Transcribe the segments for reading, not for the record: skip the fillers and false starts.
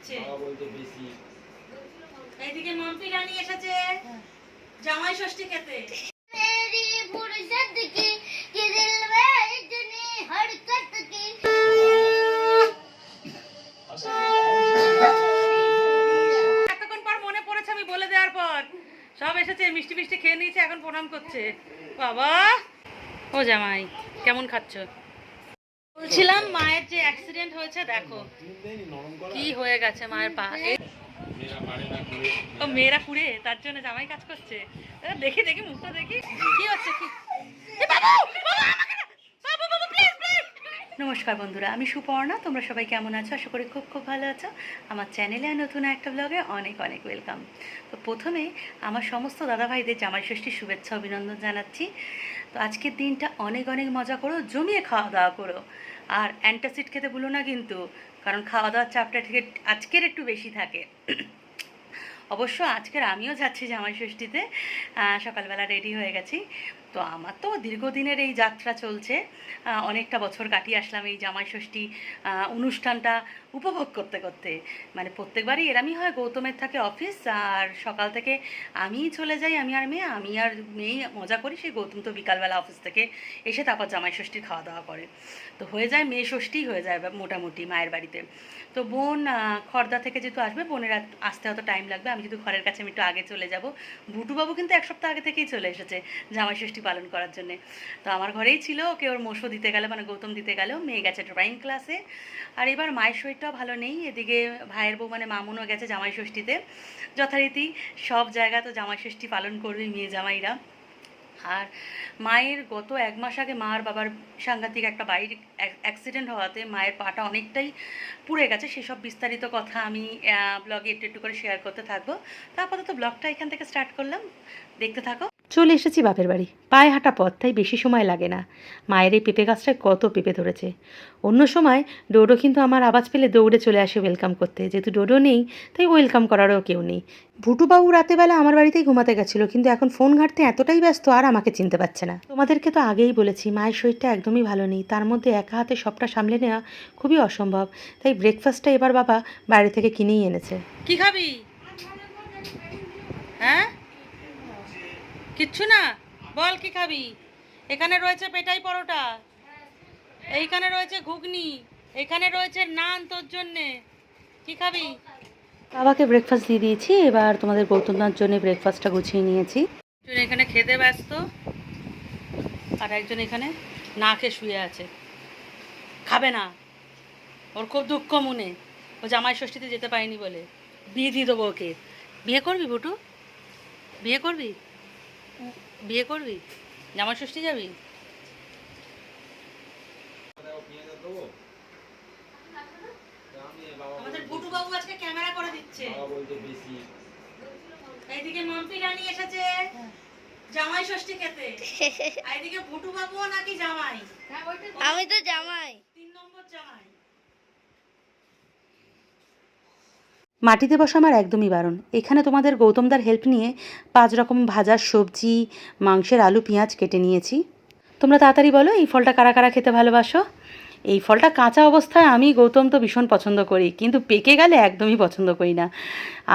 খাচ্ছে। এইদিকে মাম্পি রানী এসেছে জামাই ষষ্ঠী খেতে। এতক্ষণ পর মনে পড়েছে আমি বলে দেওয়ার পর সব এসেছে, মিষ্টি মিষ্টি খেয়ে নিয়েছে, এখন প্রণাম করছে। বাবা ও জামাই কেমন খাচ্ছ? বলছিলাম মায়ের যে অ্যাক্সিডেন্ট হয়েছে দেখো কি হয়ে গেছে মায়ের পা। ও মেয়েরা কুড়ে তার জন্য জামাই কাজ করছে। দেখি দেখি মুখটা দেখি কি হচ্ছে কি। নমস্কার বন্ধুরা, আমি সুপর্ণা। তোমরা সবাই কেমন আছো? আশা করি খুব খুব ভালো আছো। আমার চ্যানেলে নতুন একটা ব্লগে অনেক অনেক ওয়েলকাম। তো প্রথমে আমার সমস্ত দাদাভাইদের জামাই ষষ্ঠীর শুভেচ্ছা অভিনন্দন জানাচ্ছি। তো আজকের দিনটা অনেক অনেক মজা করো, জমিয়ে খাওয়া দাওয়া করো, আর অ্যান্টাসিড খেতে ভুলো না কিন্তু, কারণ খাওয়া দাওয়ার চাপটা ঠিক আজকের একটু বেশি থাকে। অবশ্য আজকের আমিও যাচ্ছি জামাই ষষ্ঠীতে, সকালবেলা রেডি হয়ে গেছি। তো আমার তো দীর্ঘদিনের এই যাত্রা চলছে, অনেকটা বছর কাটিয়ে আসলাম এই জামাই ষষ্ঠী অনুষ্ঠানটা উপভোগ করতে করতে। মানে প্রত্যেকবারই এরমই হয়, গৌতমের থাকে অফিস আর সকাল থেকে আমিই চলে যাই, আমি আর মেয়েই মজা করি। সেই গৌতম তো বিকালবেলা অফিস থেকে এসে তারপর জামাই ষষ্ঠীর খাওয়া দাওয়া করে। তো হয়ে যায় মেয়ে ষষ্ঠী হয়ে যায় মোটামুটি মায়ের বাড়িতে। তো বোন খড়দা থেকে যেহেতু আসবে, বোনের আসতে হয়তো টাইম লাগবে। আমি যেহেতু ঘরের কাছে আমি একটু আগে চলে যাব। বুটুবাবু কিন্তু এক সপ্তাহ আগে থেকেই চলে এসেছে জামাই ষষ্ঠী পালন করার জন্যে। তো আমার ঘরেই ছিল, ওকে ওর মোষও দিতে গেল, মানে গৌতম দিতে গেল, মেয়ে গেছে ড্রয়িং ক্লাসে। আর এবার মায়ের শরীরটাও ভালো নেই, এদিকে ভাইয়ের বউ মানে মামুনও গেছে জামাই ষষ্ঠীতে। যথারীতি সব জায়গা তো জামাই ষষ্ঠী পালন করবে মেয়ে জামাইরা। আর মায়ের গত 1 মাস আগে মার বাবার সাংঘাতিক একটা বাইক অ্যাক্সিডেন্ট হওয়াতে মায়ের পাটা অনেকটাই পুড়ে গেছে। সেসব বিস্তারিত কথা আমি ব্লগে একটু একটু করে শেয়ার করতে থাকবো। তো আপাতত ব্লগটা এখান থেকে স্টার্ট করলাম, দেখতে থাকো। চলে এসেছি বাপের বাড়ি, পায়ে হাঁটা পথ, তাই বেশি সময় লাগে না। মায়ের এই পেঁপে গাছটায় কত পেঁপে ধরেছে। অন্য সময় ডোডো কিন্তু আমার আওয়াজ পেলে দৌড়ে চলে আসে ওয়েলকাম করতে, যেহেতু ডোডো নেই তাই ওয়েলকাম করারও কেউ নেই। ভুটুবাবু রাতেবেলা আমার বাড়িতেই ঘুমাতে গেছিলো, কিন্তু এখন ফোন ঘাঁটতে এতটাই ব্যস্ত আর আমাকে চিনতে পারছে না। তোমাদেরকে তো আগেই বলেছি মায়ের শরীরটা একদমই ভালো নেই, তার মধ্যে একা হাতে সবটা সামলে নেওয়া খুবই অসম্ভব। তাই ব্রেকফাস্টটা এবার বাবা বাইরে থেকে কিনেই এনেছে। কি খাবি? হ্যাঁ, কিচ্ছু না, বল কি খাবি? এখানে রয়েছে পেটাই পরোটা, এইখানে রয়েছে ঘুগনি, এখানে রয়েছে নান তোর জন্যে। কি খাবি? বাবাকে ব্রেকফাস্ট দিয়ে দিয়েছি, এবার তোমাদের গৌতমদার জন্য ব্রেকফাস্টটা গুছিয়ে নিয়েছি। একজন এখানে খেতে ব্যস্ত আর একজন এখানে না খেয়ে শুয়ে আছে, খাবে না। ওর খুব দুঃখ মনে, ও জামাই ষষ্ঠীতে যেতে পারেনি বলে। বিয়ে দিয়ে দেবো ওকে। বিয়ে করবি বুটু? বিয়ে করবি? বিয়ে করবি? জামাই ষষ্ঠী যাবি? আমাদের বুটু বাবু আজকে ক্যামেরা করে দিচ্ছে। এইদিকে মাম্পি রানী এসেছে জামাই ষষ্ঠী খেতে, এইদিকে বুটু বাবুও নাকি জামাই। আমি তো জামাই, 3 নম্বর জামাই। মাটিতে বসা আমার একদমই বারণ। এখানে তোমাদের গৌতমদার হেল্প নিয়ে 5 রকম ভাজার সবজি, মাংসের আলু পেঁয়াজ কেটে নিয়েছি। তোমরা তাড়াতাড়ি বলো এই ফলটা কারা কারা খেতে ভালোবাসো। এই ফলটা কাঁচা অবস্থায় আমি গৌতম তো ভীষণ পছন্দ করি, কিন্তু পেকে গেলে একদমই পছন্দ করি না।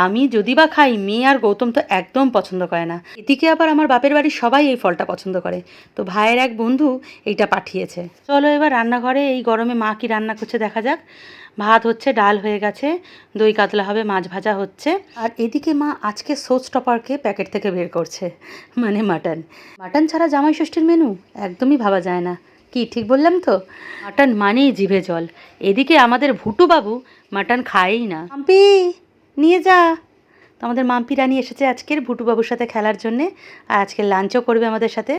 আমি যদি বা খাই, মেয়ে আর গৌতম তো একদম পছন্দ করে না। এদিকে আবার আমার বাপের বাড়ির সবাই এই ফলটা পছন্দ করে। তো ভাইয়ের এক বন্ধু এইটা পাঠিয়েছে। চলো এবার রান্নাঘরে এই গরমে মা কি রান্না করছে দেখা যাক। ভাত হচ্ছে, ডাল হয়ে গেছে, দই কাতলা হবে, মাছ ভাজা হচ্ছে। আর এদিকে মা আজকে শো স্টপারকে প্যাকেট থেকে বের করছে, মানে মাটন। মাটন ছাড়া জামাই ষষ্ঠীর মেনু একদমই ভাবা যায় না। কি ঠিক বললাম তো? মাটন মানেই জিভে জল। এদিকে আমাদের ভুটু বাবু মাটন খায়ই না। মাম্পি নিয়ে যা। তো আমাদের মাম্পি রানী এসেছে আজকের ভুটু বাবুর সাথে খেলার জন্যে, আর আজকে লাঞ্চও করবে আমাদের সাথে।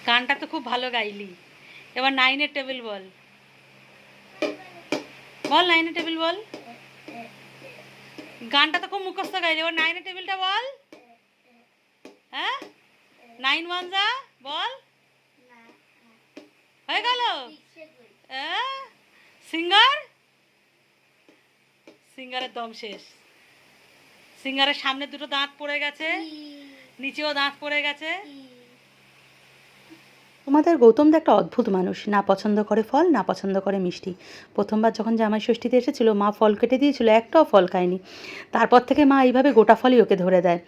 গানটা তো খুব ভালো গাইলি। এবার 9-এর টেবিল বল, বল 9-এর টেবিল বল। গানটা তো খুব মুখস্থ গাইলি, এবার 9-এর টেবিলটা বল। হ্যাঁ, 9 1 যা বল, হয়ে গেল। সিঙ্গার, সিঙ্গারের দম শেষ। সিঙ্গারের সামনে দুটো দাঁত পড়ে গেছে, নিচেও দাঁত পড়ে গেছে। তোমাদের গৌতমদা একটা অদ্ভুত মানুষ, না পছন্দ করে ফল, না পছন্দ করে মিষ্টি। প্রথমবার যখন জামাই ষষ্ঠীতে এসেছিলো, মা ফল কেটে দিয়েছিল, একটাও ফল খায়নি। তারপর থেকে মা এইভাবে গোটা ফলই ওকে ধরে দেয়,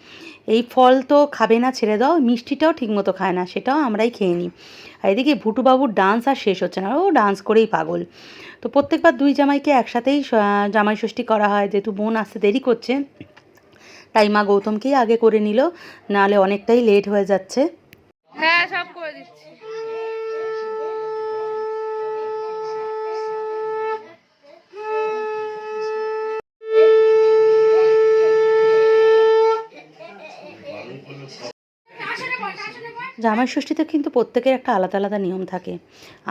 এই ফল তো খাবে না, ছেড়ে দাও। মিষ্টিটাও ঠিকমতো খায় না, সেটাও আমরাই খেয়ে নিই। আর এদিকে ভুটুবাবুর ডান্স আর শেষ হচ্ছে না, ও ডান্স করেই পাগল। তো প্রত্যেকবার দুই জামাইকে একসাথেই জামাই ষষ্ঠী করা হয়, যেহেতু বোন আসতে দেরি করছে তাই মা গৌতমকেই আগে করে নিল, নাহলে অনেকটাই লেট হয়ে যাচ্ছে। হ্যাঁ, সব করে দিচ্ছি। জামাই ষষ্ঠীতে কিন্তু প্রত্যেকের একটা আলাদা আলাদা নিয়ম থাকে।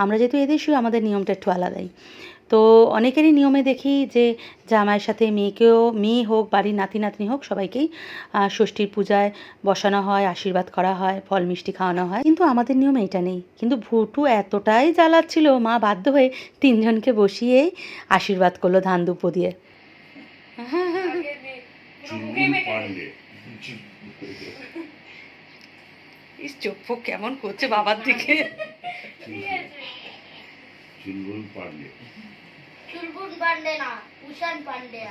আমরা যেহেতু এদেশীয়, আমাদের নিয়মটা একটু আলাদাই। তো অনেকেরই নিয়মে দেখি যে জামাইয়ের সাথে মেয়েকেও, মেয়ে হোক বাড়ির নাতি নাতনি হোক, সবাইকেই ষষ্ঠীর পূজায় বসানো হয়, আশীর্বাদ করা হয়, ফল মিষ্টি খাওয়ানো হয়। কিন্তু আমাদের নিয়মে এটা নেই। কিন্তু ভুটু এতটাই জ্বালাচ্ছিল, মা বাধ্য হয়ে তিনজনকে বসিয়েই আশীর্বাদ করলো ধান দুপো দিয়ে। ইস, চোখ ফোক কেমন করছে বাবার দিকে। চুলবুল পান্ডে, চুলবুল পান্ডে না, উষান পান্ডে।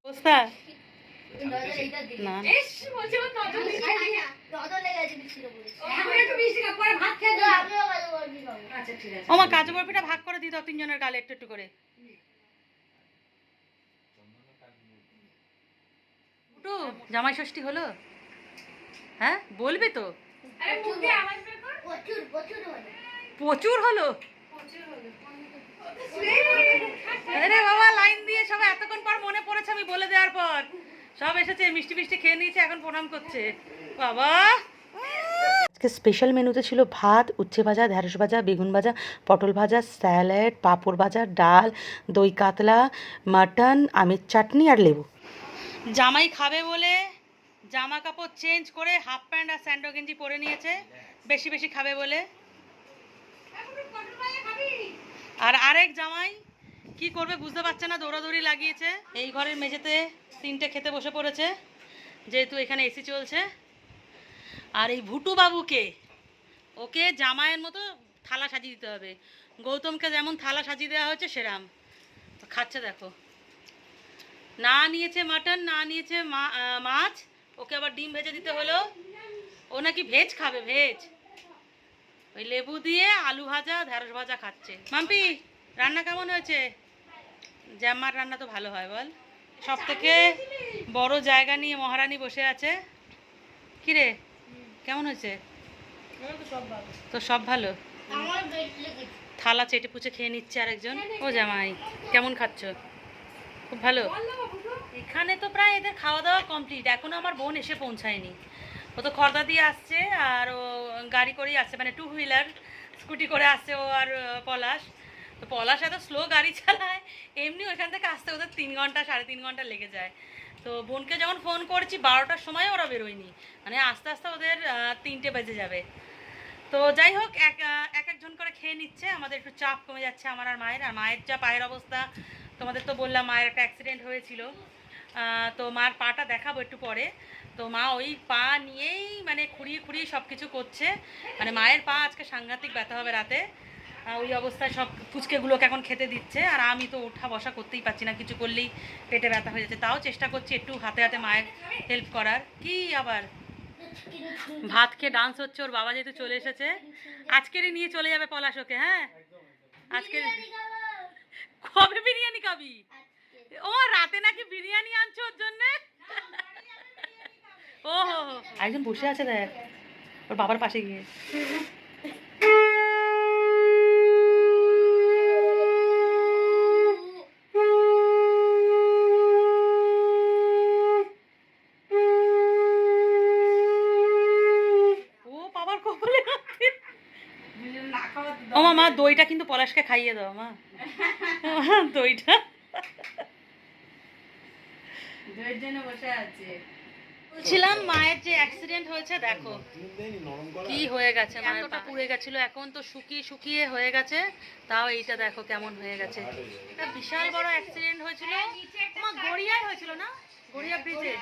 অবস্থা না, ও মা কাজু বরফিটা ভাগ করে দিই দাও তিনজনের গালে একটু একটু করে। ফুটু, জামাই ষষ্ঠী হলো? হ্যাঁ বলবি তো? প্রচুর হলো। আরে বাবা, লাইন দিয়ে সব এতক্ষণ পর মনে পড়েছে আমি বলে দেওয়ার পর সব এসেছে, মিষ্টি মিষ্টি খেয়ে নিয়েছে, এখন প্রণাম করছে। বাবা, আজকে স্পেশাল মেনুতে ছিল ভাত, উচ্ছে ভাজা, ঢ্যাঁড়স ভাজা, বেগুন ভাজা, পটল ভাজা, স্যালাড, পাঁপড় ভাজা, ডাল, দই কাতলা, মাটন, আমের চাটনি আর লেবু। জামাই খাবে বলে জামা কাপড় চেঞ্জ করে হাফ প্যান্ট আর স্যান্ডো গেঞ্জি পরে নিয়েছে, বেশি বেশি খাবে বলে। আর আরেক জামাই কি করবে বুঝতে পারছে না, দৌড়াদৌড়ি লাগিয়েছে। এই ঘরের মেঝেতে তিনটে খেতে বসে পড়েছে, যেহেতু এখানে এসি চলছে। আর এই ভুটু বাবুকে, ওকে জামাইয়ের মতো থালা সাজিয়ে দিতে হবে। গৌতমকে যেমন থালা সাজিয়ে দেওয়া হয়েছে সেরাম খাচ্ছে দেখো। না নিয়েছে মাটন, না নিয়েছে মাছ, ওকে আবার ডিম ভেজে দিতে হলো। ও নাকি ভেজ খাবে, ভেজ। ওই লেবু দিয়ে আলু ভাজা, ঢ্যাঁড়স ভাজা খাচ্ছে। মাম্পি, রান্না কেমন হয়েছে? জ্যামার রান্না তো ভালো হয় বল। সব থেকে বড় জায়গা নিয়ে মহারানী বসে আছে। কিরে, কেমন হয়েছে? তো সব ভালো। থালা চেটে পুচে খেয়ে নিচ্ছে আরেকজন। ও জামাই, কেমন খাচ্ছ? খুব ভালো। এখানে তো প্রায় এদের খাওয়া দাওয়া কমপ্লিট, এখনো আমার বোন এসে পৌঁছায়নি। ও তো খর্দা দিয়ে আসছে, আর ও গাড়ি করেই আসছে, মানে 2 হুইলার স্কুটি করে আসছে ও আর পলাশ। তো পলাশ এত স্লো গাড়ি চালায়, এমনি ওইখান থেকে আসতে ওদের 3 ঘন্টা 3.5 ঘন্টা লেগে যায়। তো বোনকে যখন ফোন করছি 12টার সময় ওরা বেরোয়নি, মানে আস্তে আস্তে ওদের 3টে বেজে যাবে। তো যাই হোক, একজন করে খেয়ে নিচ্ছে, আমাদের একটু চাপ কমে যাচ্ছে আমার আর মায়ের। আর মায়ের যা পায়ের অবস্থা, তোমাদের তো বললাম মায়ের একটা অ্যাক্সিডেন্ট হয়েছিল। তো মার পাটা দেখাবো একটু পরে। তো মা ওই পা নিয়েই মানে খুঁড়িয়ে খুঁড়িয়ে সব কিছু করছে, মানে মায়ের পা আজকে সাংঘাতিক ব্যথা হবে রাতে। ওই অবস্থায় সব ফুচকেগুলোকে এখন খেতে দিচ্ছে, আর আমি তো ওঠা বসা করতেই পারছি না, কিছু করলেই পেটে ব্যথা হয়ে যাচ্ছে। তাও চেষ্টা করছি একটু হাতে হাতে মায়ের হেল্প করার। কি আবার ভাত খেয়ে ডান্স হচ্ছে, ওর বাবা যেহেতু চলে এসেছে, আজকেরই নিয়ে চলে যাবে পলাশ ওকে। হ্যাঁ, আজকে কবে বিরিয়ানি খাবি? ও রাতে নাকি বিরিয়ানি আনছো ওর জন্য? ও হো, একজন বসে আছে দেখ। ওর বাবার পাশে গিয়ে। ও বাবার কপালে হাতে। ও মা, দইটা কিন্তু পলাশকে খাইয়ে দাও মা। দইটা দইয়ের জন্য বসে আছে। বলছিলাম মায়ের যে অ্যাক্সিডেন্ট হয়েছে দেখো কি হয়ে গেছে, মায়ের পা পুড়ে গেছিল, এখন তো শুকিয়ে শুকিয়ে হয়ে গেছে, তাও এইটা দেখো কেমন হয়ে গেছে। একটা বিশাল বড় অ্যাক্সিডেন্ট হয়েছিল মা, গড়িয়ায় হয়েছিল না, গড়িয়া ব্রিজে,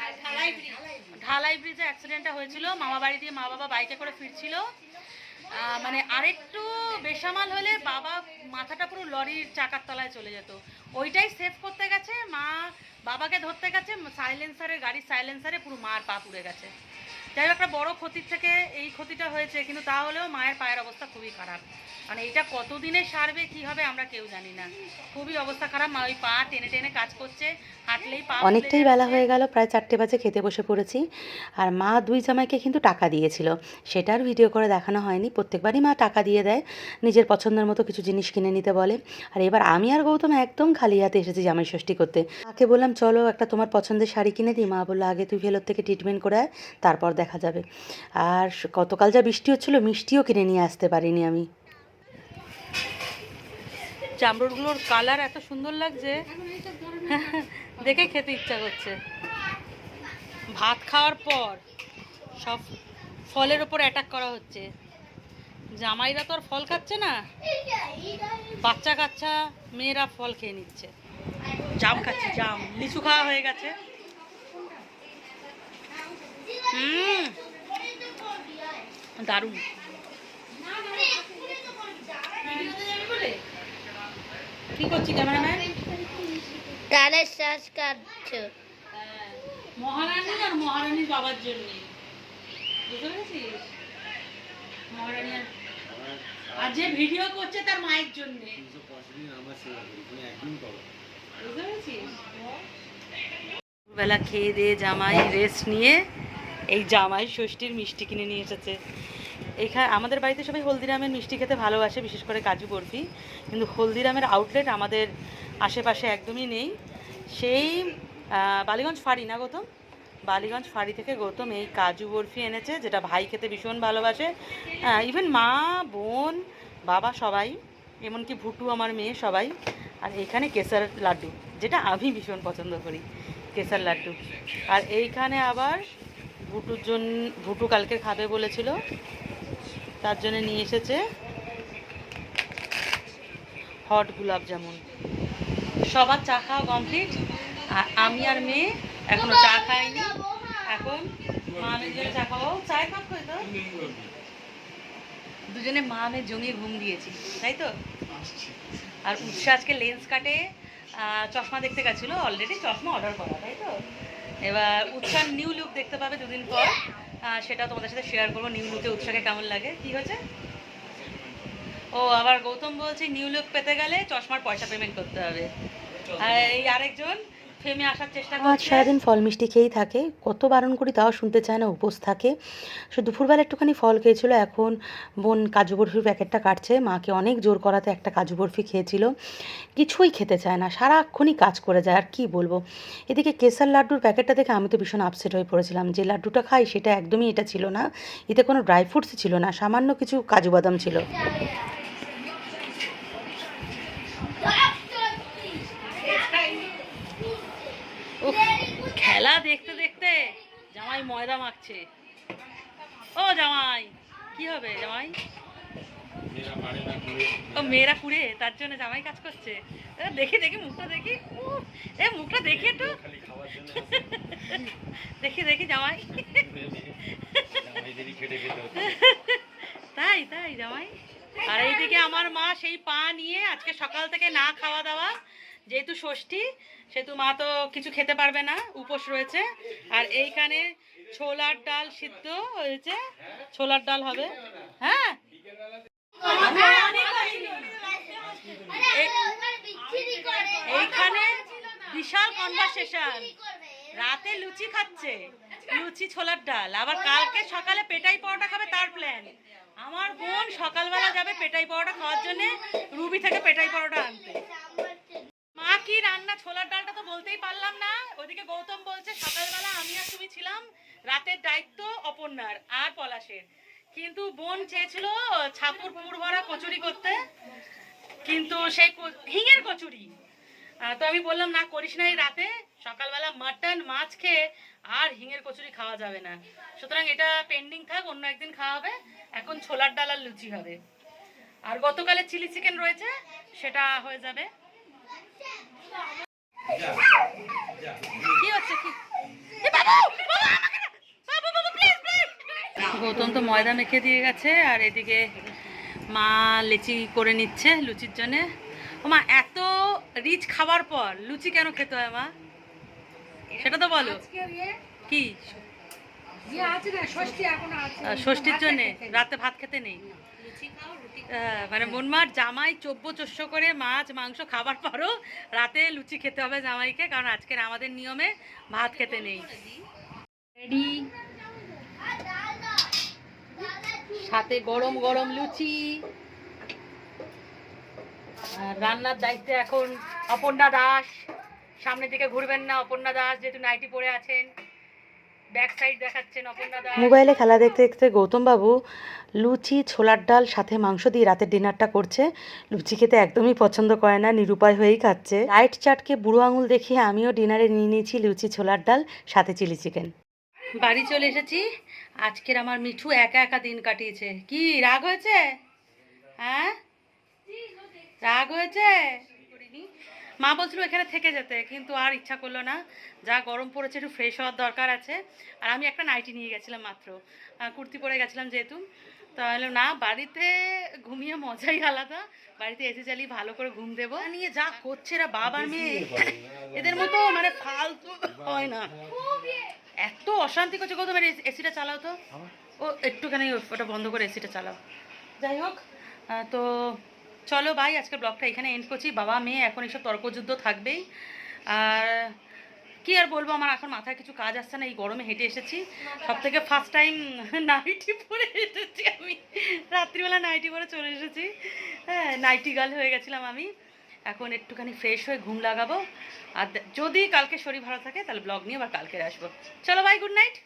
ঢালাই ব্রিজে অ্যাক্সিডেন্টটা হয়েছিল। মামা বাড়ি দিয়ে মা বাবা বাইকে করে ফিরছিল, মানে আরেকটু বেসামাল হলে বাবা মাথাটা পুরো লরির চাকার তলায় চলে যেত। ওইটাই সেভ করতে গেছে মা, বাবাকে ধরতে গেছে, সাইলেন্সারে, গাড়ির সাইলেন্সারে পুরো মার পা পুড়ে গেছে। যাই হোক, একটা বড় ক্ষতির থেকে এই ক্ষতিটা হয়েছে, কিন্তু তাহলেও মায়ের পায়ের অবস্থা খুবই খারাপ। মানে এটা কতদিনে সারবে কি হবে আমরা কেউ জানি না, খুবই অবস্থা খারাপ। মা ওই পা টেনে টেনে কাজ করছে, হাঁটলেই পা ফুলে অনেকটাই বেলা যাচ্ছে। হয়ে গেল, প্রায় 4টে বাজে খেতে বসে পড়েছি। আর মা দুই জামাইকে কিন্তু টাকা দিয়েছিল, সেটার ভিডিও করে দেখানো হয়নি। প্রত্যেকবারই মা টাকা দিয়ে দেয়, নিজের পছন্দের মতো কিছু জিনিস কিনে নিতে বলে। আর এবার আমি আর গৌতম একদম খালি হাতে এসেছি জামাই ষষ্ঠী করতে। মাকে বললাম চলো একটা তোমার পছন্দের শাড়ি কিনে দিই। মা বললো আগে তুই ভেলোর থেকে ট্রিটমেন্ট করে আয়, তারপর দেখা যাবে। আর গতকাল যা বৃষ্টি হচ্ছিলো, মিষ্টিও কিনে নিয়ে আসতে পারিনি আমি। জামরুলগুলোর কালার এত সুন্দর লাগছে, দেখে খেতে ইচ্ছা করছে। ভাত খাওয়ার পর সব ফলের ওপর অ্যাটাক করা হচ্ছে। জামাইরা তো আর ফল খাচ্ছে না, বাচ্চা কাচ্চা মেয়েরা ফল খেয়ে নিচ্ছে। জাম খাচ্ছে, জাম, লিচু খাওয়া হয়ে গেছে। দারুণ। কি করছি ক্যামেরাম্যান? তাহলে শ্বাস কাটছো। মহারানী আর মহারানীর বাবার জন্য, বুঝতে পেরেছিস? মহারানী আর যে ভিডিও করছে তার মায়ের জন্য, বুঝতে পেরেছিস? বেলা খেয়ে দিয়ে জামাই রেস্ট নিয়ে এই জামাই ষষ্ঠীর মিষ্টি কিনে নিয়ে এসেছে। এখানে আমাদের বাড়িতে সবাই হলদিরামের মিষ্টি খেতে ভালোবাসে, বিশেষ করে কাজু বরফি, কিন্তু হলদিরামের আউটলেট আমাদের আশেপাশে একদমই নেই। সেই বালিগঞ্জ ফাঁড়ি না গৌতম, বালিগঞ্জ ফাঁড়ি থেকে গৌতম এই কাজু বরফি এনেছে, যেটা ভাই খেতে ভীষণ ভালোবাসে। ইভেন মা, বোন, বাবা সবাই, এমনকি ভুটু আমার মেয়ে সবাই। আর এইখানে কেসার লাড্ডু, যেটা আমি ভীষণ পছন্দ করি, কেসার লাড্ডু। আর এইখানে আবার ভুটুর জন্য, ভুটু কালকে খাবে বলেছিল, তার জন্য নিয়ে এসেছে হট গোলাপ জামুন। সবার চা খাওয়া কমপ্লিট, আর আমি আর মেয়ে এখনো চা খাইনি। এখন মা মেয়ের জন্য চা খাবো। চায় কাপ করে তো দুজনে মা মেয়ে জমিয়ে ঘুম দিয়েছি, তাই তো। আর উৎসা আজকে লেন্স কাটে, চশমা দেখতে গেছিলো, অলরেডি চশমা অর্ডার করা, তাই তো। এবার উৎসার নিউ লুক দেখতে পাবে দুদিন পর, সেটা তোমাদের সাথে শেয়ার করবো। নিউ লুকে উৎসাকে কেমন লাগে। কি হয়েছে? ও আবার গৌতম বলছে নিউ লুক পেতে গেলে চশমার পয়সা পেমেন্ট করতে হবে। আর এই আরেকজন ফেমে আসার চেষ্টা আজ করছে। সারাদিন ফল মিষ্টি খেয়েই থাকে, কত বারণ করি তাও শুনতে চায় না, উপোস থাকে। সে দুপুরবেলা একটুখানি ফল খেয়েছিল, এখন বোন কাজু বরফির প্যাকেটটা কাটছে। মাকে অনেক জোর করাতে একটা কাজু বরফি খেয়েছিল, কিছুই খেতে চায় না, সারাক্ষণই কাজ করে যায়। আর কি বলবো, এদিকে কেসার লাড্ডুর প্যাকেটটা দেখে আমি তো ভীষণ আপসেট হয়ে পড়েছিলাম। যে লাড্ডুটা খাই সেটা একদমই এটা ছিল না, এতে কোনো ড্রাই ফ্রুটসই ছিল না, সামান্য কিছু কাজু বাদাম ছিল। উফ, খেলা দেখতে দেখতে জামাই ময়দা মাখছে। ও জামাই, কি হবে জামাই? ও মেয়েরা কুড়ে, তার জন্য জামাই কাজ করছে। দেখি দেখি মুখটা দেখি, এ মুখটা দেখি একটু, দেখি দেখি জামাই। তাই তাই জামাই। আর এইদিকে আমার মা সেই পা নিয়ে আজকে সকাল থেকে না খাওয়া দাওয়া, যেহেতু ষষ্ঠী সেহেতু মা তো কিছু খেতে পারবে না, উপোস রয়েছে। আর এইখানে ছোলার ডাল সিদ্ধ হয়েছে, ছোলার ডাল হবে। হ্যাঁ, এইখানে বিশাল কনভারসেশন, রাতে লুচি খাচ্ছে। লুচি ছোলার ডাল, আবার কালকে সকালে পেটাই পরোটা খাবে তার প্ল্যান। আমার বোন সকালবেলা যাবে পেটাই পরোটা খাওয়ার জন্য রুবি থেকে পেটাই পরোটা আনতে। মা কি রান্না, ছোলার ডালটা তো বলতেই পারলাম না। ওদিকে গৌতম বলছে সকালবেলা আমি আর তুমি ছিলাম, রাতের দায়িত্ব অপর্ণার আর পলাশের। কিন্তু বোন চেয়েছিল ছাতুর পুর ভরা কচুরি করতে, কিন্তু সেই হিঙের কচুরি। তো আমি বললাম না করিস না, এই রাতে সকালবেলা মাটন মাছ খেয়ে আর হিঙের কচুরি খাওয়া যাবে না, সুতরাং এটা পেন্ডিং থাক, অন্য একদিন খাওয়া হবে। এখন ছোলার ডাল আর লুচি হবে, আর গতকালে চিলি চিকেন রয়েছে সেটা হয়ে যাবে। কি হচ্ছে কি? এ বাবু, বাবু, আমাকে না! বাবু, বাবু, please, please! গৌতম তো ময়দা মেখে দিয়ে গেছে, আর এদিকে মা লেচি করে নিচ্ছে লুচির জন্যে। ও মা, এত রিচ খাবার পর লুচি কেন খেতে হয় মা, সেটা তো বলো। কি ষষ্ঠীর জন্য রাতে ভাত খেতে নেই? মানে মনমার জামাই চব্য চস্য করে মাছ মাংস খাবার পরও রাতে লুচি খেতে হবে জামাইকে, কারণ আজকের আমাদের নিয়মে ভাত খেতে নেই। রেডি, সাথে গরম গরম লুচি। আর রান্নার দায়িত্বে এখন অপর্ণা দাস। সামনের দিকে ঘুরবেন না অপর্ণা দাস, যেহেতু নাইটি পরে আছেন, ব্যাক সাইড দেখাচ্ছেন অপর্ণা দাস। মোবাইলে খেলা দেখতে দেখতে গৌতমবাবু লুচি ছোলার ডাল সাথে মাংস দিয়ে রাতের ডিনারটা করছে। লুচি খেতে একদমই পছন্দ করে না, নিরুপায় হয়েই খাচ্ছে। লাইট চাটকে বুড়ো আঙুল দেখিয়ে আমিও ডিনারে নিয়ে নিয়েছি লুচি ছোলার ডাল সাথে চিলি চিকেন। বাড়ি চলে এসেছি। আজকের আমার মিঠু একা একা দিন কাটিয়েছে। কি রাগ হয়েছে? হ্যাঁ, রাগ হয়েছে? মা বলছিল এখানে থেকে যেতে, কিন্তু আর ইচ্ছা করলো না। যা গরম পড়েছে, একটু ফ্রেশ হওয়ার দরকার আছে। আর আমি একটা নাইটি নিয়ে গেছিলাম মাত্র, কুর্তি পরে গেছিলাম যেহেতু। তাহলে না, বাড়িতে ঘুমিয়ে মজাই আলাদা। বাড়িতে এসে চালিয়ে ভালো করে ঘুম দেবো। নিয়ে যা করছে এরা বাবা আর মেয়ে, এদের মতো মানে ফালতু হয় না। এত অশান্তি করছে। কত মানে এসিটা চালাও তো, ও একটুখানি ওটা বন্ধ করে এসিটা চালাও। যাই হোক, তো চলো ভাই, আজকের ব্লগটা এখানে এন্ড করছি। বাবা মেয়ে এখন এসব তর্কযুদ্ধ থাকবেই। আর কি আর বলবো, আমার এখন মাথায় কিছু কাজ আসছে না। এই গরমে হেঁটে এসেছি, সব থেকে ফার্স্ট টাইম নাইটি পরে এসেছি আমি। রাত্রিবেলা নাইটি পরে চলে এসেছি। হ্যাঁ, নাইটি গার্ল হয়ে গেছিলাম আমি। এখন একটুখানি ফ্রেশ হয়ে ঘুম লাগাবো। আর যদি কালকে শরীর ভালো থাকে তাহলে ব্লগ নিয়ে আবার কালকে আসবো। চলো ভাই, গুড নাইট।